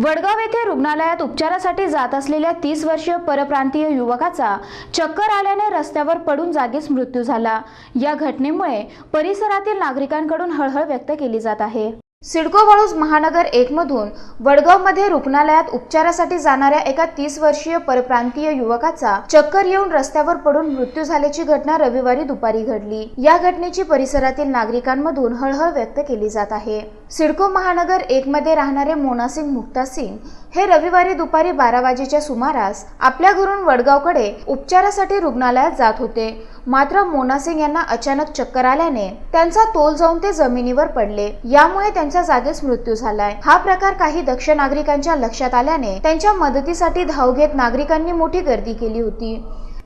वडगाव येथे रुग्णालयात उपचारासाठी जात असलेल्या 30 वर्षीय परप्रांतीय युवकाचा चक्कर आल्याने रस्त्यावर पडून जागीच मृत्यू झाला। या घटनेमुळे परिसरातील नागरिकांकडून हळहळ व्यक्त केली जात आहे। सिडको वाळूज महानगर 1 मधून वडगावमध्ये रुग्णालयात उपचारासाठी जाणाऱ्या एका 30 वर्षीय परप्रांतीय युवकाचा चक्कर येऊन रस्त्यावर पडून मृत्यू झाल्याची घटना रविवारी दुपारी घडली। या घटनेची परिसरातील नागरिकांमधून हळहळ व्यक्त केली जात आहे। सिडको महानगर 1 मध्ये राहणारे मोनासिंग मुक्तासिंग हे रविवारी दुपारी 12 वाजेच्या सुमारास आपल्या घरून वडगावकडे उपचारासाठी रुग्णालयात जात होते। मात्र मोनासिंग यांना अचानक चक्कर आल्याने त्यांचा तोल जाऊन ते जमिनीवर पडले। यामुळे त्यांच्या जागीच मृत्यू झालाय। हा प्रकार काही दक्ष नागरिकांच्या लक्षात आल्याने त्यांच्या मदतीसाठी धाव घेत नागरिकांनी मोठी गर्दी केली होती।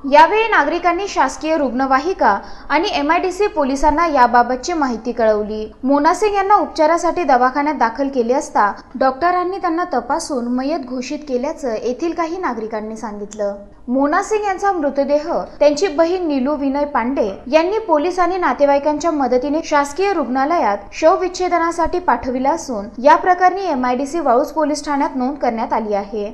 यावेळी नागरिकांनी शासकीय रुग्णवाहिका आणि MIDC पोलिसांना याबाबतची माहिती कळवली। मोनासिंग यांना उपचारासाठी दवाखान्यात दाखल केले असता डॉक्टरांनी त्यांना तपासून मयत घोषित केल्याचं येथील काही नागरिकांनी सांगितलं। मोनासिंग यांचा मृतदेह त्यांची बहीण नीलू विनय पांडे यांनी पोलीस आणि नातेवाईकांच्या मदतीने शासकीय रुग्णालयात शवविच्छेदनासाठी पाठविला असून या प्रकरणी MIDC वाळूज पोलीस ठाण्यात नोंद करण्यात आली आहे।